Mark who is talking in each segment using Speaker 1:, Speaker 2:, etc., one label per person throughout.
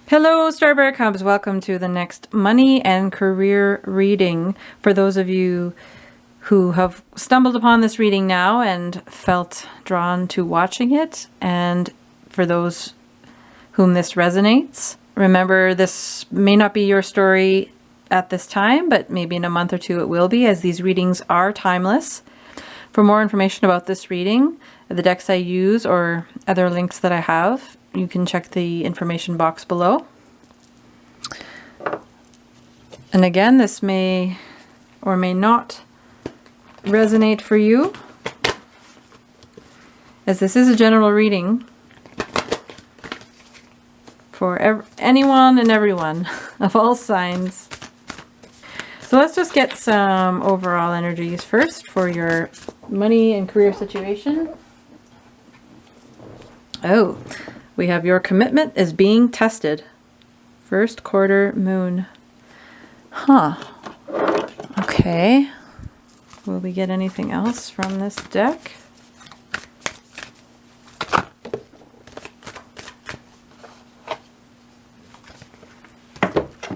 Speaker 1: Hello, Starberry Cubs. Welcome to the next money and career reading. For those of you who have stumbled upon this reading now and felt drawn to watching it, and for those whom this resonates, remember this may not be your story at this time, but maybe in a month or two it will be, as these readings are timeless. For more information about this reading, the decks I use, or other links that I have, you can check the information box below. And again, this may or may not resonate for you, as this is a general reading for anyone and everyone of all signs. So let's just get some overall energies first for your money and career situation. Oh, we have your commitment is being tested. First quarter moon. Huh. Okay. Will we get anything else from this deck?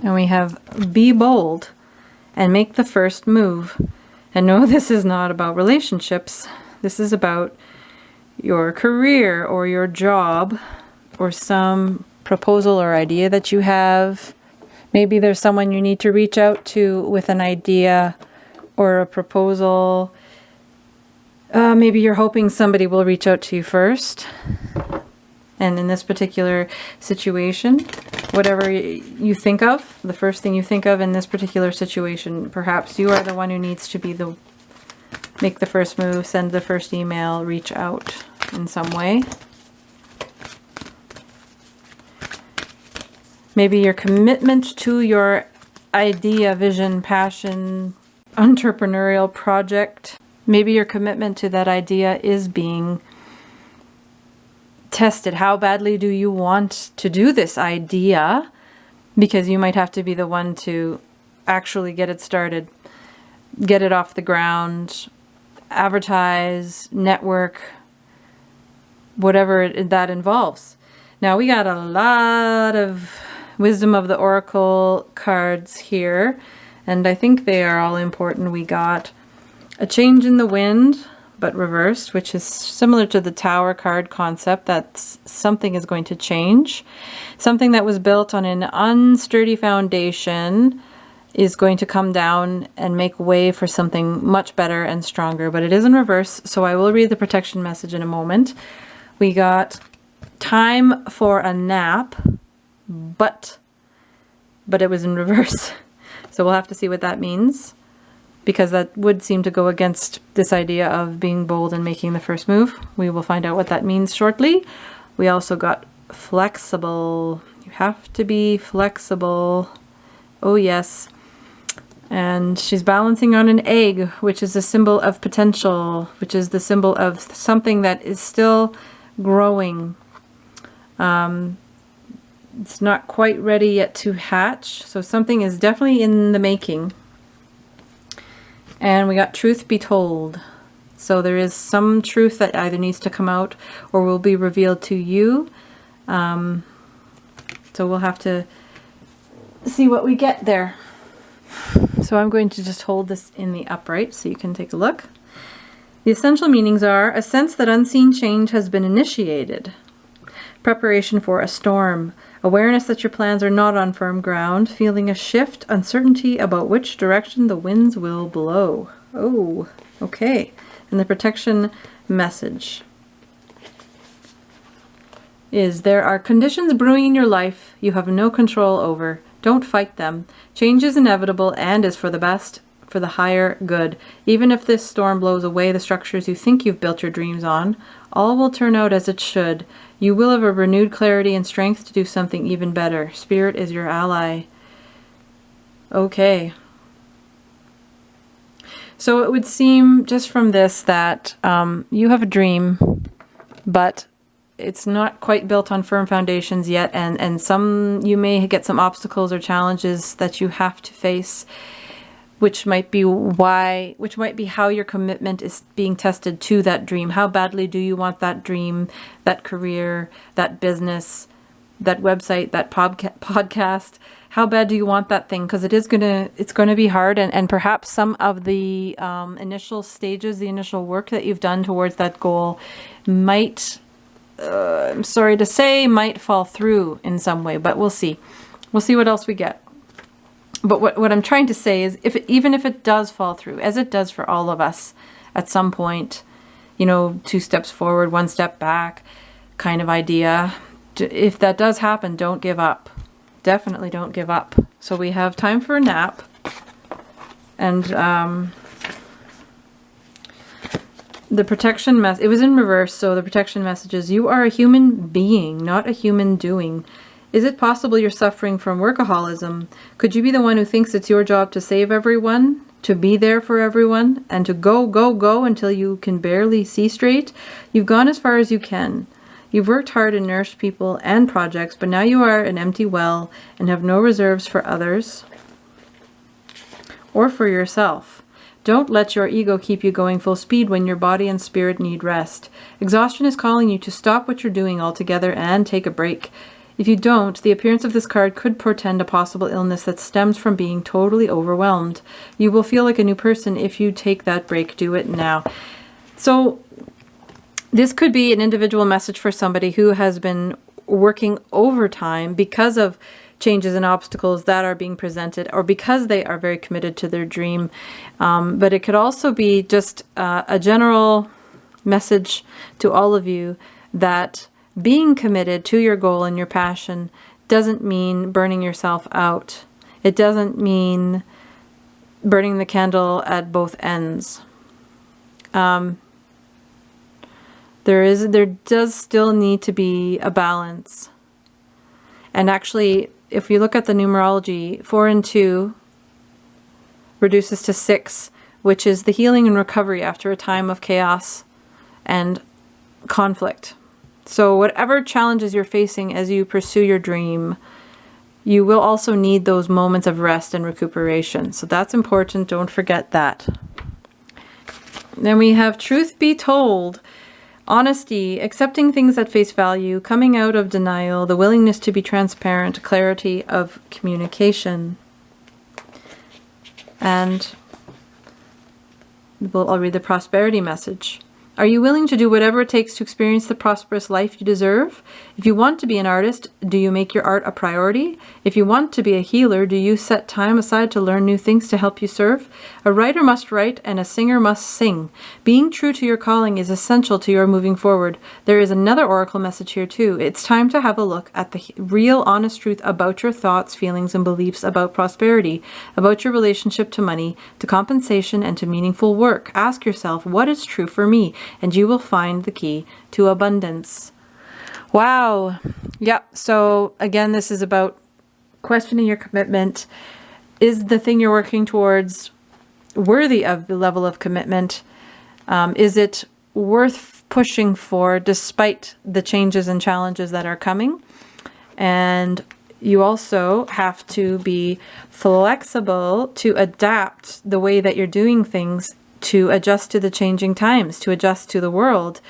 Speaker 1: And we have be bold and make the first move. And no, this is not about relationships. This is about your career or your job or some proposal or idea that you have. Maybe there's someone you need to reach out to with an idea or a proposal. Maybe you're hoping somebody will reach out to you first. And in this particular situation, whatever you think of, the first thing you think of in this particular situation, perhaps you are the one who needs to make the first move, send the first email, reach out in some way. Maybe your commitment to your idea, vision, passion, entrepreneurial project. Maybe your commitment to that idea is being tested. How badly do you want to do this idea? Because you might have to be the one to actually get it started, get it off the ground, advertise, network, whatever that involves. Now we got a lot of Wisdom of the Oracle cards here, and I think they are all important. We got a change in the wind, but reversed, which is similar to the Tower card concept, that something is going to change. Something that was built on an unsturdy foundation is going to come down and make way for something much better and stronger, but it is in reverse, so I will read the protection message in a moment. We got time for a nap, but it was in reverse. So we'll have to see what that means, because that would seem to go against this idea of being bold and making the first move. We will find out what that means shortly. We also got flexible. You have to be flexible. Oh yes. And she's balancing on an egg, which is a symbol of potential, which is the symbol of something that is still growing. It's not quite ready yet to hatch, so something is definitely in the making. And we got truth be told. So there is some truth that either needs to come out or will be revealed to you. So we'll have to see what we get there. So I'm going to just hold this in the upright so you can take a look. The essential meanings are a sense that unseen change has been initiated. Preparation for a storm. Awareness that your plans are not on firm ground. Feeling a shift. Uncertainty about which direction the winds will blow. Oh, okay. And the protection message is there are conditions brewing in your life you have no control over. Don't fight them. Change is inevitable and is for the best, for the higher good. Even if this storm blows away the structures you think you've built your dreams on, all will turn out as it should. You will have a renewed clarity and strength to do something even better. Spirit is your ally. Okay. So it would seem just from this that you have a dream, but it's not quite built on firm foundations yet, and you may get some obstacles or challenges that you have to face, which might be how your commitment is being tested to that dream. How badly do you want that dream, that career, that business, that website, that podcast. How bad do you want that thing? Because it's gonna be hard, and perhaps some of the initial stages, the initial work that you've done towards that goal might, I'm sorry to say, might fall through in some way, but we'll see. We'll see what else we get. But what I'm trying to say is, even if it does fall through, as it does for all of us at some point, you know, 2 steps forward, 1 step back kind of idea. If that does happen, don't give up. Definitely don't give up. So we have time for a nap. And the protection it was in reverse, so the protection message is, you are a human being, not a human doing. Is it possible you're suffering from workaholism? Could you be the one who thinks it's your job to save everyone, to be there for everyone, and to go, go, go until you can barely see straight? You've gone as far as you can. You've worked hard and nourished people and projects, but now you are an empty well and have no reserves for others or for yourself. Don't let your ego keep you going full speed when your body and spirit need rest. Exhaustion is calling you to stop what you're doing altogether and take a break. If you don't, the appearance of this card could portend a possible illness that stems from being totally overwhelmed. You will feel like a new person if you take that break. Do it now. So this could be an individual message for somebody who has been working overtime because of changes and obstacles that are being presented, or because they are very committed to their dream. But it could also be just a general message to all of you that being committed to your goal and your passion doesn't mean burning yourself out. It doesn't mean burning the candle at both ends. There does still need to be a balance. And actually, if you look at the numerology, 4 and 2 reduces to 6, which is the healing and recovery after a time of chaos and conflict. So whatever challenges you're facing as you pursue your dream, you will also need those moments of rest and recuperation. So that's important. Don't forget that. Then we have truth be told. Honesty, accepting things at face value, coming out of denial, the willingness to be transparent, clarity of communication. And I'll read the prosperity message. Are you willing to do whatever it takes to experience the prosperous life you deserve? If you want to be an artist, do you make your art a priority? If you want to be a healer, do you set time aside to learn new things to help you serve? A writer must write and a singer must sing. Being true to your calling is essential to your moving forward. There is another oracle message here too. It's time to have a look at the real honest truth about your thoughts, feelings, and beliefs about prosperity, about your relationship to money, to compensation, and to meaningful work. Ask yourself, what is true for me? And you will find the key to abundance. Wow. Yep. So again, this is about questioning your commitment. Is the thing you're working towards worthy of the level of commitment? Is it worth pushing for despite the changes and challenges that are coming? And you also have to be flexible to adapt the way that you're doing things, to adjust to the changing times, to adjust to the world.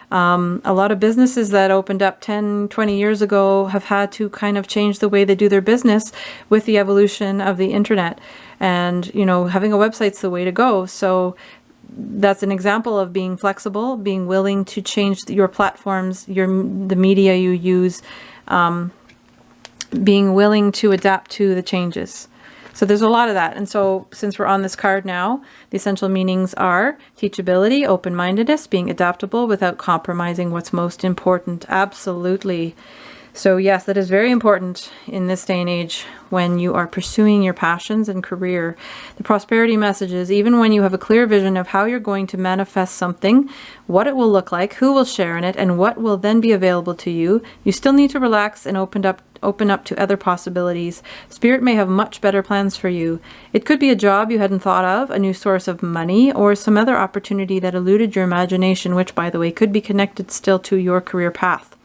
Speaker 1: A lot of businesses that opened up 10, 20 years ago have had to kind of change the way they do their business with the evolution of the internet. And, you know, having a website's the way to go. So that's an example of being flexible, being willing to change your platforms, the media you use, being willing to adapt to the changes. So there's a lot of that. And so since we're on this card now, the essential meanings are teachability, open-mindedness, being adaptable without compromising what's most important. Absolutely. So yes, that is very important in this day and age when you are pursuing your passions and career. The prosperity message is, even when you have a clear vision of how you're going to manifest something, what it will look like, who will share in it, and what will then be available to you, you still need to relax and open up to other possibilities. Spirit may have much better plans for you. It could be a job you hadn't thought of, a new source of money, or some other opportunity that eluded your imagination, which, by the way, could be connected still to your career path.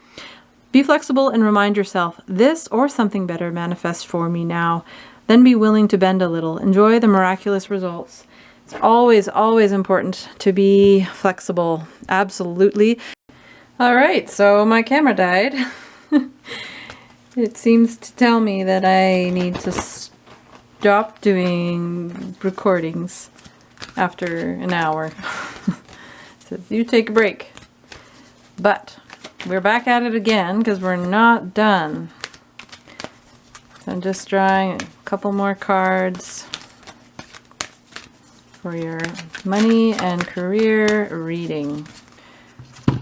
Speaker 1: Be flexible and remind yourself, this or something better manifests for me now. Then be willing to bend a little. Enjoy the miraculous results. It's always, always important to be flexible. Absolutely. All right, so my camera died. It seems to tell me that I need to stop doing recordings after an hour. It says you take a break. But we're back at it again because we're not done. So I'm just drawing a couple more cards for your money and career reading.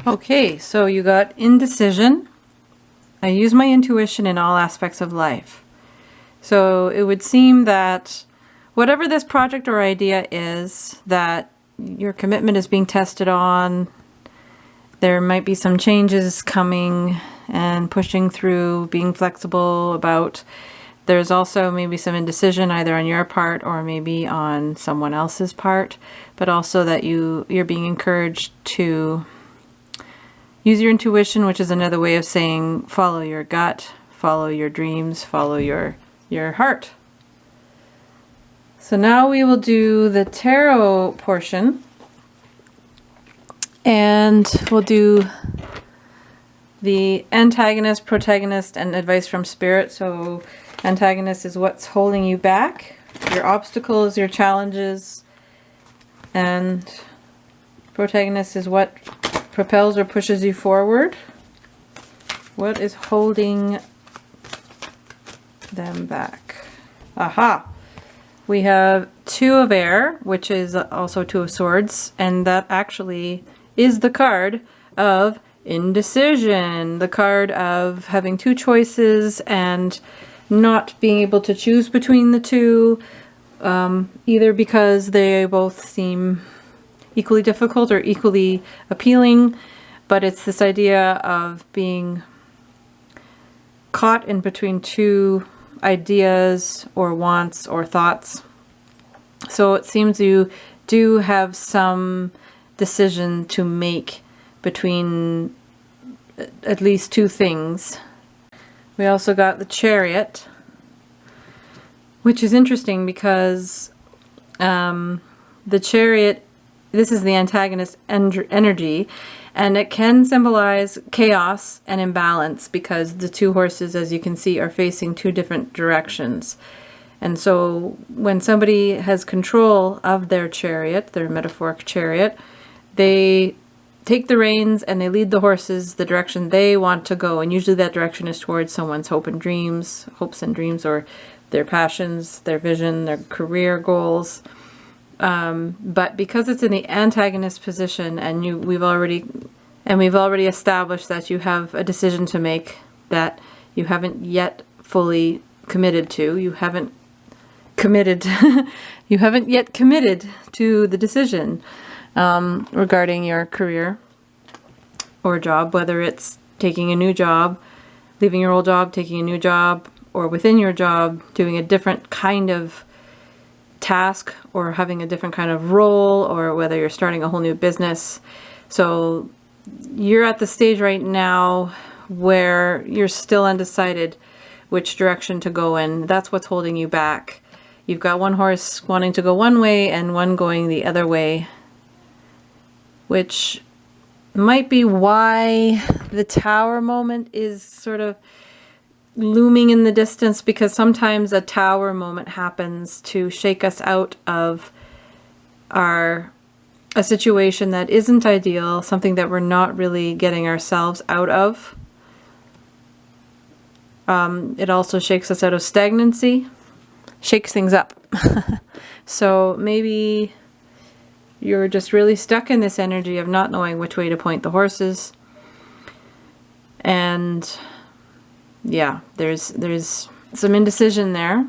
Speaker 1: Okay, so you got indecision. I use my intuition in all aspects of life. So it would seem that whatever this project or idea is, that your commitment is being tested on. There might be some changes coming and pushing through, being flexible about. There's also maybe some indecision either on your part or maybe on someone else's part, but also that you're being encouraged to use your intuition, which is another way of saying follow your gut, follow your dreams, follow your heart. So now we will do the tarot portion, and we'll do the antagonist, protagonist, and advice from spirit. So antagonist is what's holding you back, your obstacles, your challenges, and protagonist is what propels or pushes you forward. What is holding them back? Aha! We have Two of Air, which is also Two of Swords, and that actually is the card of indecision, the card of having two choices and not being able to choose between the two, either because they both seem equally difficult or equally appealing, but it's this idea of being caught in between two ideas or wants or thoughts. So it seems you do have some decision to make between at least two things. We also got the Chariot, which is interesting because the Chariot, this is the antagonist energy, and it can symbolize chaos and imbalance because the two horses, as you can see, are facing two different directions. And so when somebody has control of their chariot, their metaphoric chariot, they take the reins and they lead the horses the direction they want to go. And usually that direction is towards someone's hopes and dreams, or their passions, their vision, their career goals. But because it's in the antagonist position, and we've already established that you have a decision to make that you haven't yet fully committed to. You haven't yet committed to the decision regarding your career or job, whether it's taking a new job, leaving your old job, taking a new job, or within your job doing a different kind of task or having a different kind of role, or whether you're starting a whole new business. So you're at the stage right now where you're still undecided which direction to go in. That's what's holding you back. You've got one horse wanting to go one way and one going the other way, which might be why the tower moment is sort of looming in the distance, because sometimes a tower moment happens to shake us out of a situation that isn't ideal, something that we're not really getting ourselves out of. It also shakes us out of stagnancy, shakes things up. So maybe you're just really stuck in this energy of not knowing which way to point the horses. And yeah, there's some indecision there.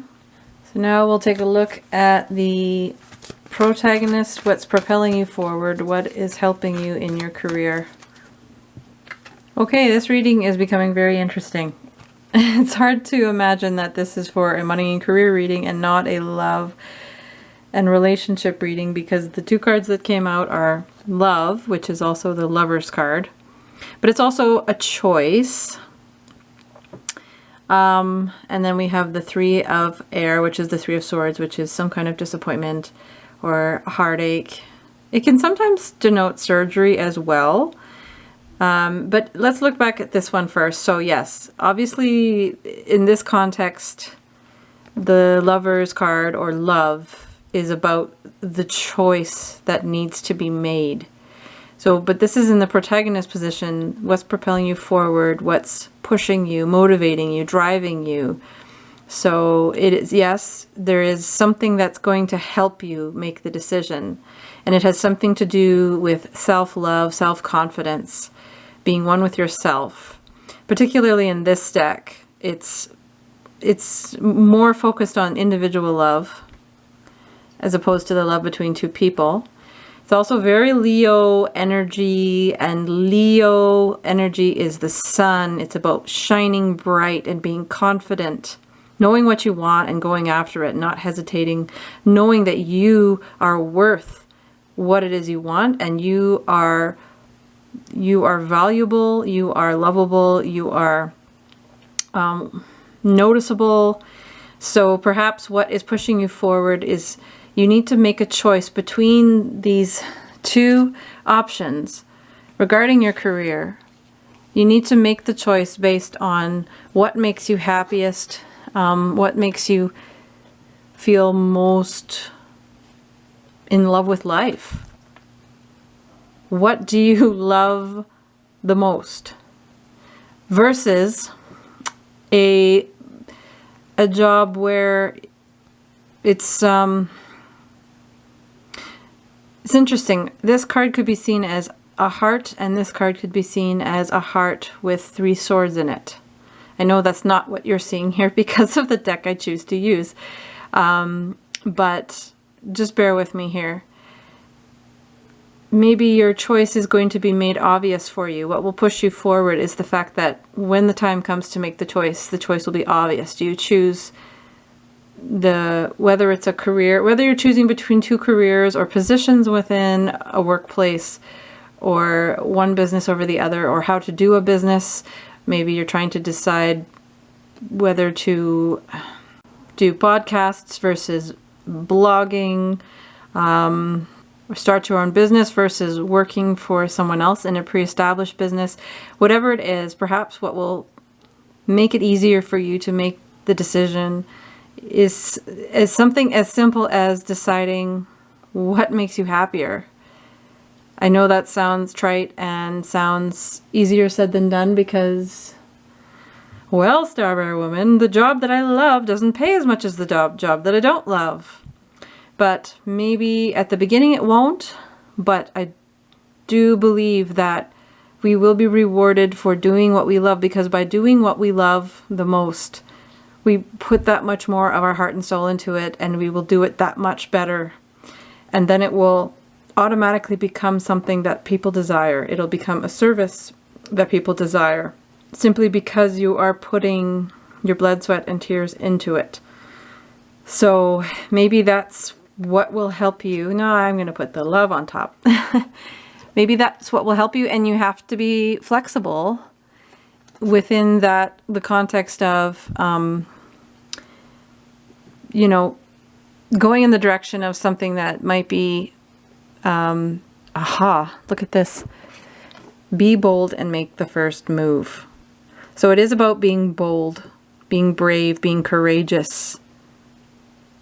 Speaker 1: So now we'll take a look at the protagonist, what's propelling you forward, what is helping you in your career. Okay, this reading is becoming very interesting. It's hard to imagine that this is for a money and career reading and not a love and relationship reading, because the two cards that came out are love, which is also the Lover's card, but it's also a choice. And then we have the Three of Air, which is the Three of Swords, which is some kind of disappointment or heartache. It can sometimes denote surgery as well. But let's look back at this one first. So yes, obviously in this context, the Lover's card, or love, is about the choice that needs to be made. So, but this is in the protagonist position. What's propelling you forward? What's pushing you, motivating you, driving you? So it is, yes, there is something that's going to help you make the decision. And it has something to do with self-love, self-confidence, being one with yourself. Particularly in this deck, it's more focused on individual love as opposed to the love between two people. It's also very Leo energy, and Leo energy is the sun. It's about shining bright and being confident, knowing what you want and going after it, not hesitating, knowing that you are worth what it is you want, and you are valuable, you are lovable, you are noticeable. So perhaps what is pushing you forward is you need to make a choice between these two options regarding your career. You need to make the choice based on what makes you happiest, what makes you feel most in love with life. What do you love the most? Versus a job where it's interesting. This card could be seen as a heart, and this card could be seen as a heart with 3 swords in it. I know that's not what you're seeing here because of the deck I choose to use, but just bear with me here. Maybe your choice is going to be made obvious for you. What will push you forward is the fact that when the time comes to make the choice will be obvious. Do you choose whether it's a career, whether you're choosing between 2 careers or positions within a workplace, or one business over the other, or how to do a business. Maybe you're trying to decide whether to do podcasts versus blogging, or start your own business versus working for someone else in a pre-established business. Whatever it is, perhaps what will make it easier for you to make the decision is something as simple as deciding what makes you happier. I know that sounds trite and sounds easier said than done because, well, Starbearer woman, the job that I love doesn't pay as much as the job that I don't love. But maybe at the beginning it won't, but I do believe that we will be rewarded for doing what we love, because by doing what we love the most, we put that much more of our heart and soul into it, and we will do it that much better. And then it will automatically become something that people desire. It'll become a service that people desire, simply because you are putting your blood, sweat, and tears into it. So maybe that's what will help you. No, I'm going to put the love on top. Maybe that's what will help you, and you have to be flexible within the context of, you know, going in the direction of something that might be, look at this. Be bold and make the first move. So it is about being bold, being brave, being courageous.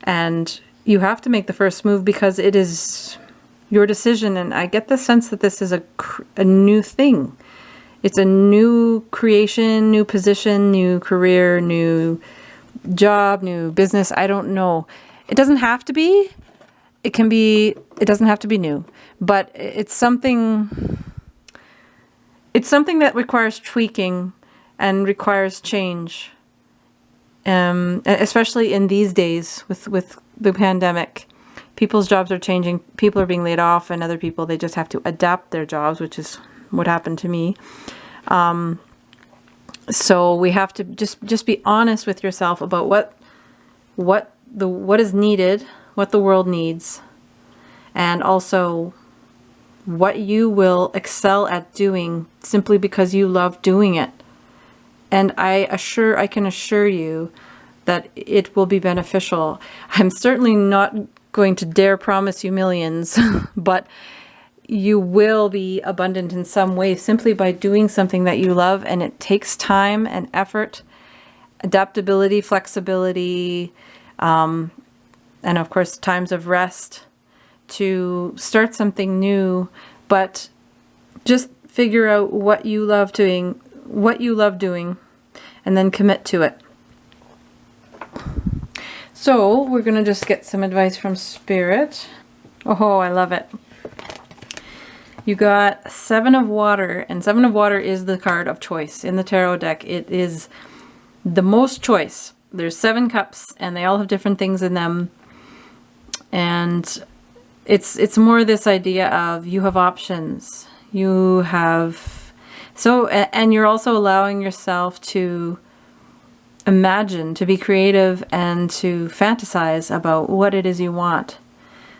Speaker 1: And you have to make the first move because it is your decision. And I get the sense that this is a new thing. It's a new creation, new position, new career, new job, new business. I don't know. It doesn't have to be. It can be. It doesn't have to be new. But it's something. It's something that requires tweaking and requires change. Especially in these days with the pandemic, people's jobs are changing. People are being laid off, and other people, they just have to adapt their jobs, which is what happened to me. So we have to just be honest with yourself about what is needed, what the world needs, and also what you will excel at doing simply because you love doing it. And I can assure you that it will be beneficial. I'm certainly not going to dare promise you millions, but you will be abundant in some way simply by doing something that you love, and it takes time and effort, adaptability, flexibility, and of course times of rest to start something new. But just figure out what you love doing, and then commit to it. So we're going to just get some advice from Spirit. Oh, I love it. You got Seven of Water, and Seven of Water is the card of choice in the tarot deck. It is the most choice. There's 7 cups, and they all have different things in them. And it's more this idea of you have options. You have... So, and you're also allowing yourself to imagine, to be creative, and to fantasize about what it is you want.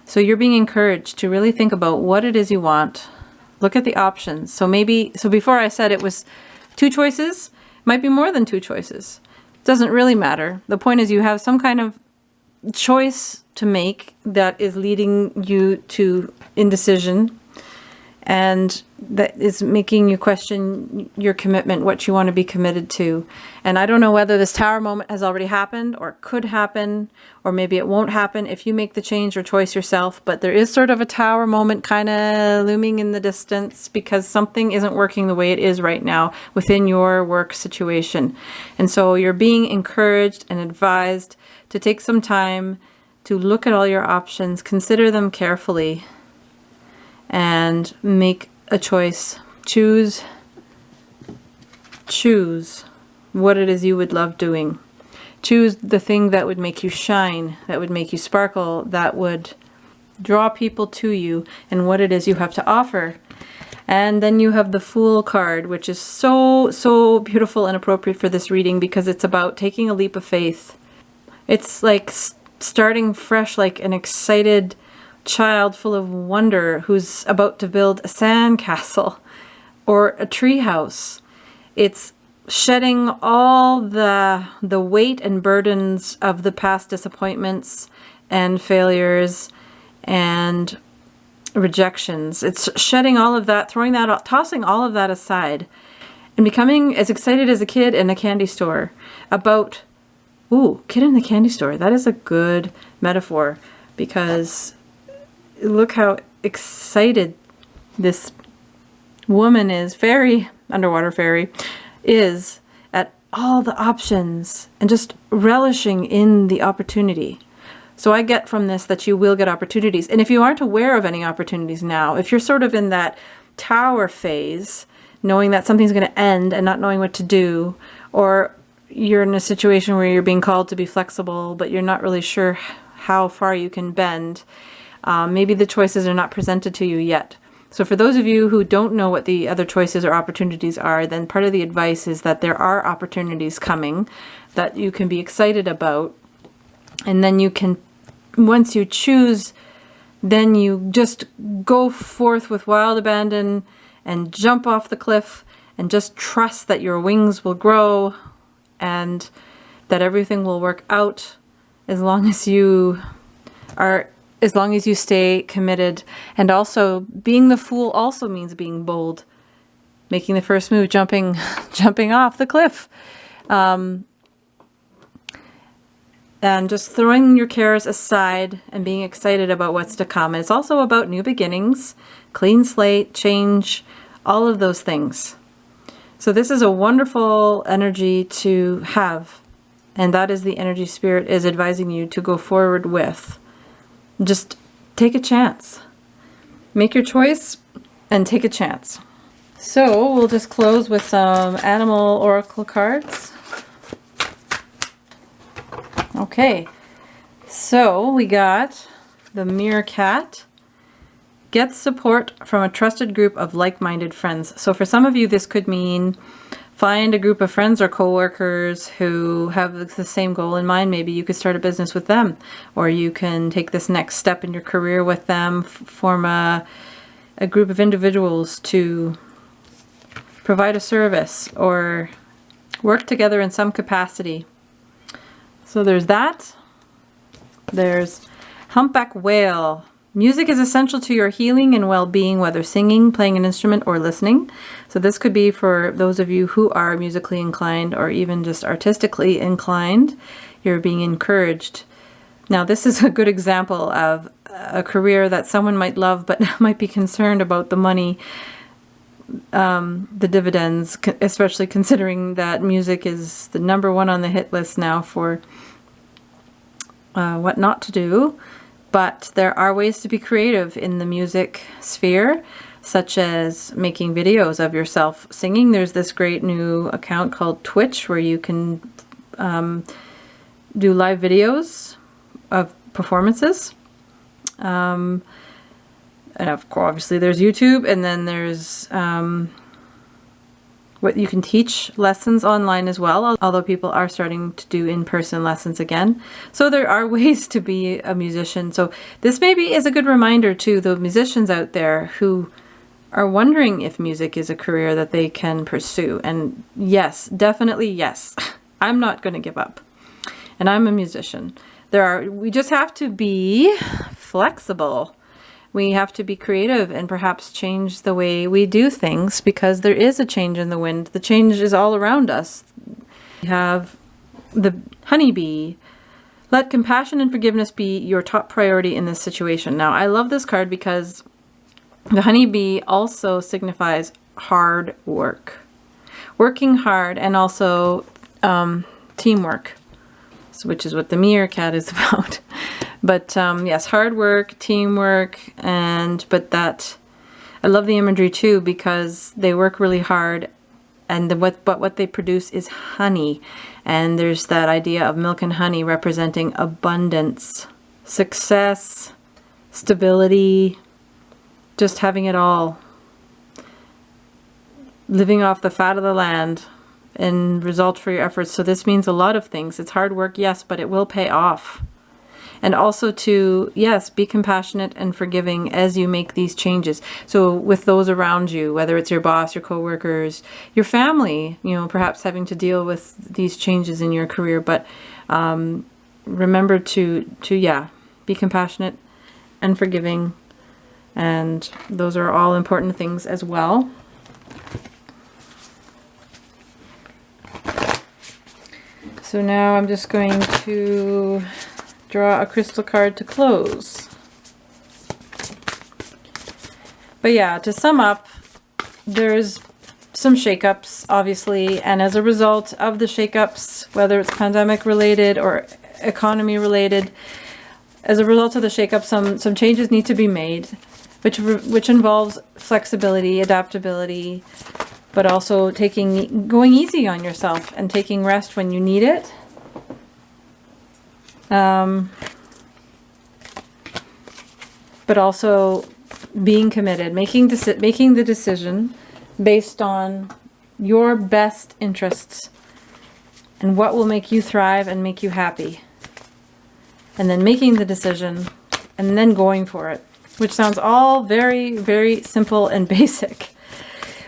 Speaker 1: So you're being encouraged to really think about what it is you want. Look at the options. So before I said it was 2 choices, it might be more than 2 choices. It doesn't really matter. The point is you have some kind of choice to make that is leading you to indecision, and that is making you question your commitment, what you want to be committed to. And I don't know whether this tower moment has already happened or could happen, or maybe it won't happen if you make the change or choice yourself, but there is sort of a tower moment kind of looming in the distance because something isn't working the way it is right now within your work situation. And so you're being encouraged and advised to take some time to look at all your options, consider them carefully, and make a choice. Choose what it is you would love doing. Choose the thing that would make you shine, that would make you sparkle, that would draw people to you, and what it is you have to offer. And then you have the Fool card, which is so beautiful and appropriate for this reading because it's about taking a leap of faith. It's like starting fresh, like an excited child full of wonder who's about to build a sandcastle or a treehouse. It's shedding all the weight and burdens of the past disappointments and failures and rejections. It's shedding all of that, throwing that out, tossing all of that aside, and becoming as excited as a kid in a candy store about, ooh, kid in the candy store. That is a good metaphor because look how excited this woman is, underwater fairy, is at all the options and just relishing in the opportunity. So I get from this that you will get opportunities. And if you aren't aware of any opportunities now, if you're sort of in that tower phase, knowing that something's going to end and not knowing what to do, or you're in a situation where you're being called to be flexible, but you're not really sure how far you can bend, maybe the choices are not presented to you yet. So for those of you who don't know what the other choices or opportunities are, then part of the advice is that there are opportunities coming that you can be excited about. And then you can, once you choose, then you just go forth with wild abandon and jump off the cliff and just trust that your wings will grow and that everything will work out as long as you stay committed. And also being the Fool also means being bold, making the first move, jumping off the cliff, and just throwing your cares aside and being excited about what's to come. And it's also about new beginnings, clean slate, change, all of those things. So this is a wonderful energy to have, and that is the energy Spirit is advising you to go forward with. Just take a chance. Make your choice and take a chance. So we'll just close with some animal oracle cards. Okay, so we got the Meerkat. Get support from a trusted group of like-minded friends. So for some of you, this could mean find a group of friends or coworkers who have the same goal in mind. Maybe you could start a business with them, or you can take this next step in your career with them, form a group of individuals to provide a service or work together in some capacity. So there's that. There's Humpback Whale. Music is essential to your healing and well-being, whether singing, playing an instrument, or listening. So this could be for those of you who are musically inclined or even just artistically inclined. You're being encouraged. Now, this is a good example of a career that someone might love but might be concerned about the money, the dividends, especially considering that music is the #1 on the hit list now for what not to do. But there are ways to be creative in the music sphere, such as making videos of yourself singing. There's this great new account called Twitch where you can do live videos of performances. And of course, obviously there's YouTube, and then there's what you can teach lessons online as well, although people are starting to do in-person lessons again. So there are ways to be a musician. So this maybe is a good reminder to the musicians out there who are wondering if music is a career that they can pursue. And yes, definitely yes. I'm not going to give up. And I'm a musician. We just have to be flexible. We have to be creative and perhaps change the way we do things, because there is a change in the wind. The change is all around us. We have the honeybee. Let compassion and forgiveness be your top priority in this situation. Now, I love this card because the honeybee also signifies hard work. Working hard, and also teamwork, which is what the meerkat is about. But yes, hard work, teamwork, but I love the imagery too, because they work really hard, and what they produce is honey. And there's that idea of milk and honey representing abundance, success, stability, just having it all. Living off the fat of the land and result for your efforts. So this means a lot of things. It's hard work, yes, but it will pay off. And also to, yes, be compassionate and forgiving as you make these changes. So with those around you, whether it's your boss, your coworkers, your family, perhaps having to deal with these changes in your career. But remember to be compassionate and forgiving. And those are all important things as well. So now I'm just going to draw a crystal card to close. But yeah, to sum up, there's some shakeups, obviously, and as a result of the shakeups, whether it's pandemic related or economy related, as a result of the shakeup, some changes need to be made, which involves flexibility, adaptability, but also going easy on yourself and taking rest when you need it. But also being committed, making the decision based on your best interests and what will make you thrive and make you happy. And then making the decision and then going for it, which sounds all very, very simple and basic.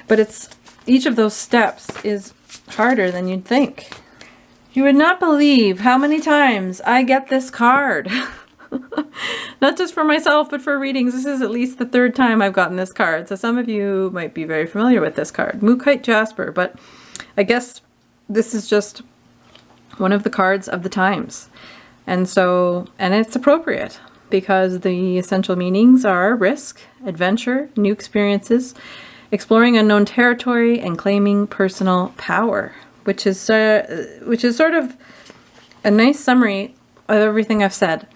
Speaker 1: But each of those steps is harder than you'd think. You would not believe how many times I get this card. Not just for myself, but for readings. This is at least the 3rd time I've gotten this card. So some of you might be very familiar with this card. Moochite Jasper. But I guess this is just one of the cards of the times. And it's appropriate, because the essential meanings are risk, adventure, new experiences, exploring unknown territory, and claiming personal power. Which is sort of a nice summary of everything I've said.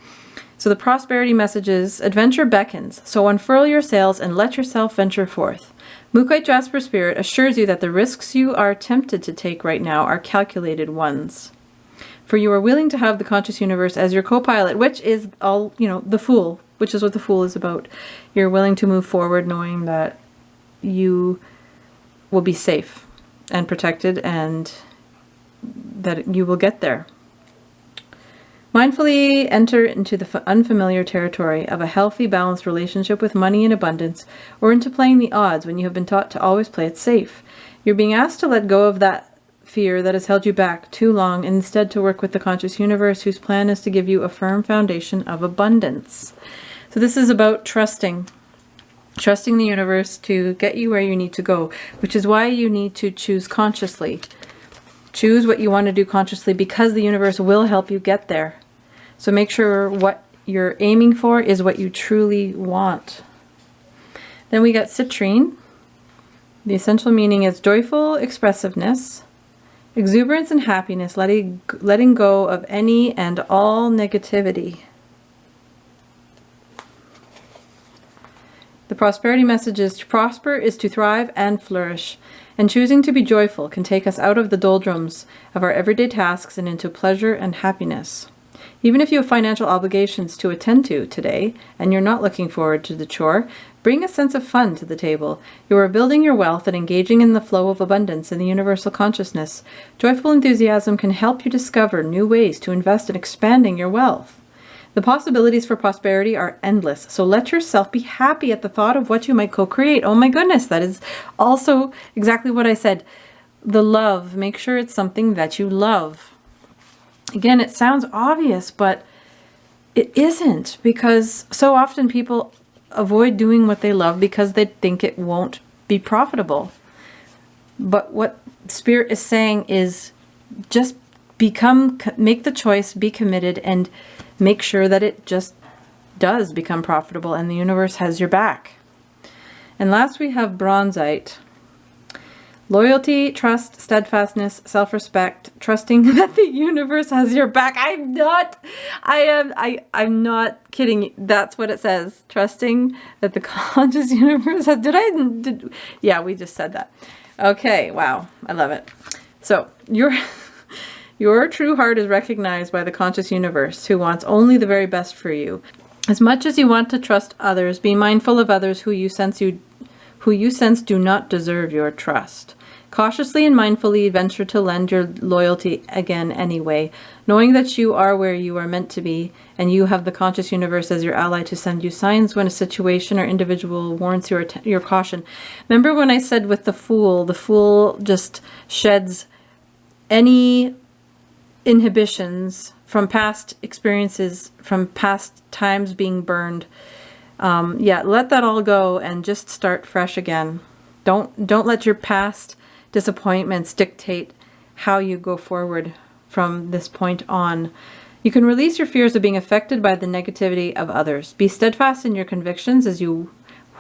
Speaker 1: So the prosperity message is, adventure beckons, so unfurl your sails and let yourself venture forth. Moochite Jasper Spirit assures you that the risks you are tempted to take right now are calculated ones. For you are willing to have the conscious universe as your co-pilot, which is all, the Fool, which is what the Fool is about. You're willing to move forward knowing that you will be safe and protected, and that you will get there. Mindfully enter into the unfamiliar territory of a healthy, balanced relationship with money and abundance, or into playing the odds when you have been taught to always play it safe. You're being asked to let go of that fear that has held you back too long, and instead to work with the conscious universe, whose plan is to give you a firm foundation of abundance. So So this is about trusting the universe to get you where you need to go, which is why you need to choose consciously. Choose what you want to do consciously, because the universe will help you get there. So make sure what you're aiming for is what you truly want. Then we got Citrine. The essential meaning is joyful expressiveness, exuberance and happiness, letting go of any and all negativity. The prosperity message is to prosper is to thrive and flourish, and choosing to be joyful can take us out of the doldrums of our everyday tasks and into pleasure and happiness. Even if you have financial obligations to attend to today and you're not looking forward to the chore, bring a sense of fun to the table. You are building your wealth and engaging in the flow of abundance in the universal consciousness. Joyful enthusiasm can help you discover new ways to invest in expanding your wealth. The possibilities for prosperity are endless, so let yourself be happy at the thought of what you might co-create. Oh my goodness, that is also exactly what I said. The love, make sure it's something that you love. Again, it sounds obvious, but it isn't, because so often people avoid doing what they love because they think it won't be profitable. But what Spirit is saying is just make the choice, be committed, and make sure that it just does become profitable and the universe has your back. And last we have Bronzite. Loyalty, trust, steadfastness, self-respect, trusting that the universe has your back. I'm not kidding. That's what it says. Trusting that the conscious universe has, yeah, we just said that. Okay. Wow. I love it. So your true heart is recognized by the conscious universe, who wants only the very best for you. As much as you want to trust others, be mindful of others who you sense do not deserve your trust. Cautiously and mindfully venture to lend your loyalty again anyway, knowing that you are where you are meant to be, and you have the conscious universe as your ally to send you signs when a situation or individual warrants your caution. Remember when I said with the Fool just sheds any inhibitions from past experiences, from past times being burned. Yeah, let that all go and just start fresh again. Don't let your past disappointments dictate how you go forward from this point on. You can release your fears of being affected by the negativity of others. Be steadfast in your convictions as you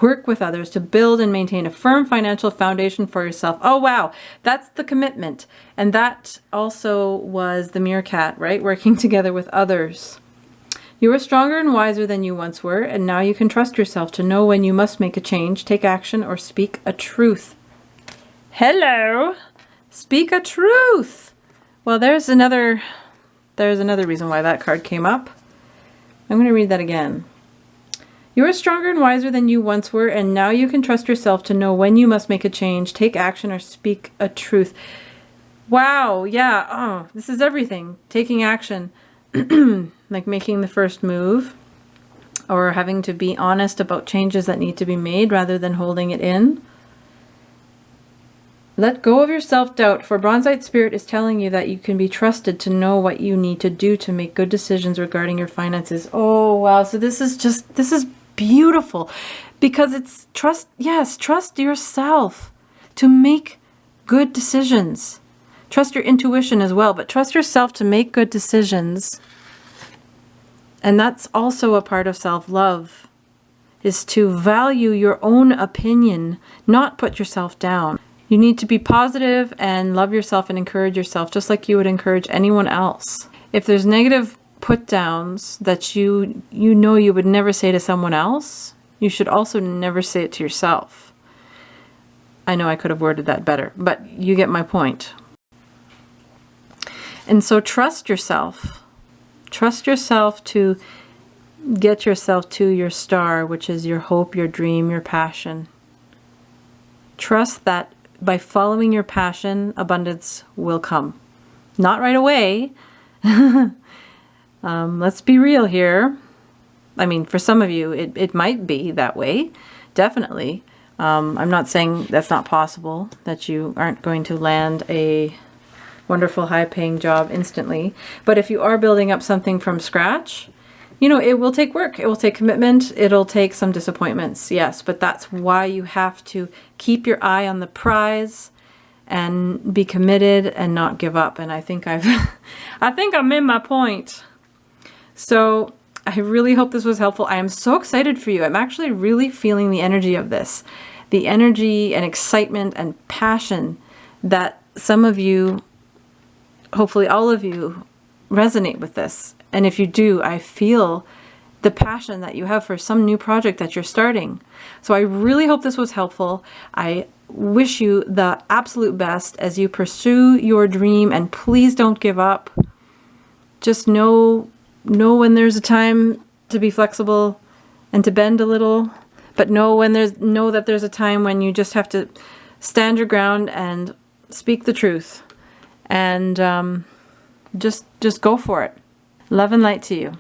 Speaker 1: work with others to build and maintain a firm financial foundation for yourself. Oh, wow. That's the commitment. And that also was the meerkat, right? Working together with others. You are stronger and wiser than you once were, and now you can trust yourself to know when you must make a change, take action, or speak a truth. Hello! Speak a truth! Well, there's another reason why that card came up. I'm going to read that again. You are stronger and wiser than you once were, and now you can trust yourself to know when you must make a change, take action, or speak a truth. Wow, yeah, oh, this is everything. Taking action, like making the first move, or having to be honest about changes that need to be made rather than holding it in. Let go of your self-doubt, for Bronzite Spirit is telling you that you can be trusted to know what you need to do to make good decisions regarding your finances. Oh, wow. So this is beautiful, because it's trust. Yes, trust yourself to make good decisions. Trust your intuition as well, but trust yourself to make good decisions. And that's also a part of self-love, is to value your own opinion, not put yourself down. You need to be positive and love yourself and encourage yourself just like you would encourage anyone else. If there's negative put-downs that you know you would never say to someone else, you should also never say it to yourself. I know I could have worded that better, but you get my point. And so trust yourself. Trust yourself to get yourself to your star, which is your hope, your dream, your passion. Trust that by following your passion, abundance will come. Not right away. Let's be real here. I mean, for some of you, it might be that way. Definitely. I'm not saying that's not possible, that you aren't going to land a wonderful high-paying job instantly. But if you are building up something from scratch, you know, it will take work. It will take commitment. It'll take some disappointments, yes, but that's why you have to keep your eye on the prize and be committed and not give up. And I think I think I made my point. So I really hope this was helpful. I am so excited for you. I'm actually really feeling the energy of this, the energy and excitement and passion that some of you, hopefully all of you, resonate with this. And if you do, I feel the passion that you have for some new project that you're starting. So I really hope this was helpful. I wish you the absolute best as you pursue your dream, and please don't give up. Just know when there's a time to be flexible and to bend a little, but know that there's a time when you just have to stand your ground and speak the truth, and just go for it. Love and light to you.